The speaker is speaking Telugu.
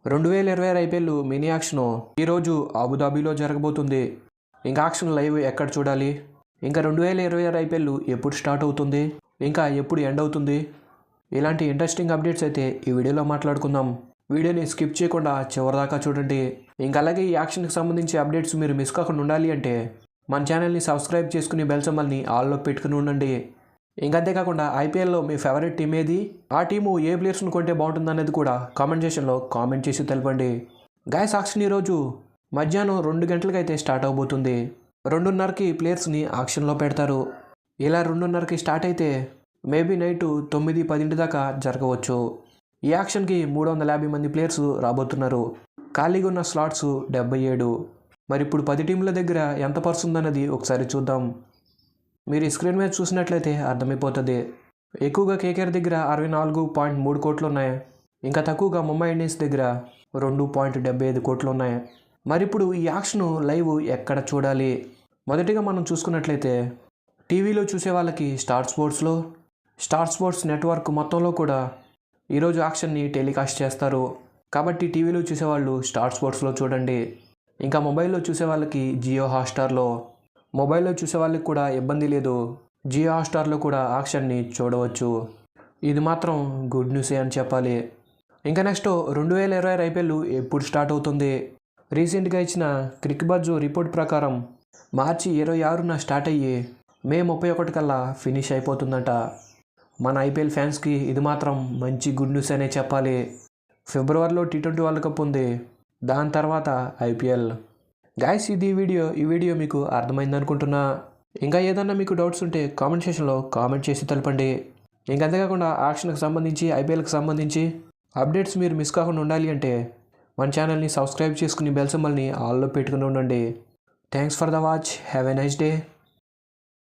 2026 ఐపీఎల్ మినీ యాక్షన్ ఈరోజు అబుదాబిలో జరగబోతుంది. ఇంకా యాక్షన్ లైవ్ ఎక్కడ చూడాలి, ఇంకా 2026 ఐపీఎల్ ఎప్పుడు స్టార్ట్ అవుతుంది, ఇంకా ఎప్పుడు ఎండ్ అవుతుంది, ఇలాంటి ఇంట్రెస్టింగ్ అప్డేట్స్ అయితే ఈ వీడియోలో మాట్లాడుకుందాం. వీడియోని స్కిప్ చేయకుండా చివరిదాకా చూడండి. ఇంకా అలాగే ఈ యాక్షన్కి సంబంధించి అప్డేట్స్ మీరు మిస్ కాకుండా ఉండాలి అంటే మన ఛానల్ని సబ్స్క్రైబ్ చేసుకుని బెల్ సింబల్ని ఆల్లో పెట్టుకుని ఉండండి. ఇంకా అంతేకాకుండా ఐపీఎల్లో మీ ఫేవరెట్ టీం ఏది, ఆ టీము ఏ ప్లేయర్స్ని కొంటే బాగుంటుంది అనేది కూడా కామెంట్ సెక్షన్లో కామెంట్ చేసి తెలపండి. గాయస్ ఆక్షన్ ఈరోజు మధ్యాహ్నం 2 గంటలకు అయితే స్టార్ట్ అవబోతుంది. 2:30కి ప్లేయర్స్ని ఆక్షన్లో పెడతారు. ఇలా 2:30కి స్టార్ట్ అయితే మేబీ నైట్ 9-10 దాకా జరగవచ్చు. ఈ యాక్షన్కి 350 మంది ప్లేయర్స్ రాబోతున్నారు. ఖాళీగా ఉన్న స్లాట్స్ 77. మరి ఇప్పుడు 10 టీంల దగ్గర ఎంత పర్సుందన్నది ఒకసారి చూద్దాం. మీరు ఈ స్క్రీన్ మీద చూసినట్లయితే అర్థమైపోతుంది. ఎక్కువగా కేకేఆర్ దగ్గర 64.3 కోట్లు ఉన్నాయి. ఇంకా తక్కువగా ముంబై ఇండియన్స్ దగ్గర 2.75 కోట్లు ఉన్నాయి. మరి ఇప్పుడు ఈ యాక్షన్ లైవ్ ఎక్కడ చూడాలి? మొదటిగా మనం చూసుకున్నట్లయితే టీవీలో చూసే వాళ్ళకి స్టార్ స్పోర్ట్స్ నెట్వర్క్ మొత్తంలో కూడా ఈరోజు యాక్షన్ని టెలికాస్ట్ చేస్తారు. కాబట్టి టీవీలో చూసేవాళ్ళు స్టార్ స్పోర్ట్స్లో చూడండి. ఇంకా మొబైల్లో చూసే వాళ్ళకి జియో హాట్స్టార్లో, మొబైల్లో చూసే వాళ్ళకి కూడా ఇబ్బంది లేదు, జియో హాట్స్టార్లో కూడా యాక్షన్ని చూడవచ్చు. ఇది మాత్రం గుడ్ న్యూసే అని చెప్పాలి. ఇంకా నెక్స్ట్ 2026 ఐపీఎల్ ఎప్పుడు స్టార్ట్ అవుతుంది? రీసెంట్గా ఇచ్చిన క్రిక్బజ్ రిపోర్ట్ ప్రకారం మార్చి 26న స్టార్ట్ అయ్యి మే 31 కల్లా ఫినిష్ అయిపోతుందట. మన ఐపీఎల్ ఫ్యాన్స్కి ఇది మాత్రం మంచి గుడ్ న్యూస్ అనే చెప్పాలి. ఫిబ్రవరిలో T20 వరల్డ్ కప్ ఉంది, దాని తర్వాత ఐపీఎల్. గాయస్ ఈ వీడియో మీకు అర్థమైంది అనుకుంటున్నా. ఇంకా ఏదన్నా మీకు డౌట్స్ ఉంటే కామెంట్ సెక్షన్లో కామెంట్ చేసి తెలపండి. ఇంకా అంతేకాకుండా యాక్షన్కి సంబంధించి ఐపీఎల్కి సంబంధించి అప్డేట్స్ మీరు మిస్ కాకుండా ఉండాలి అంటే మన ఛానల్ని సబ్స్క్రైబ్ చేసుకుని బెల్ సింబల్ని ఆల్లో పెట్టుకుని ఉండండి. Thanks for the watch. Have a nice day.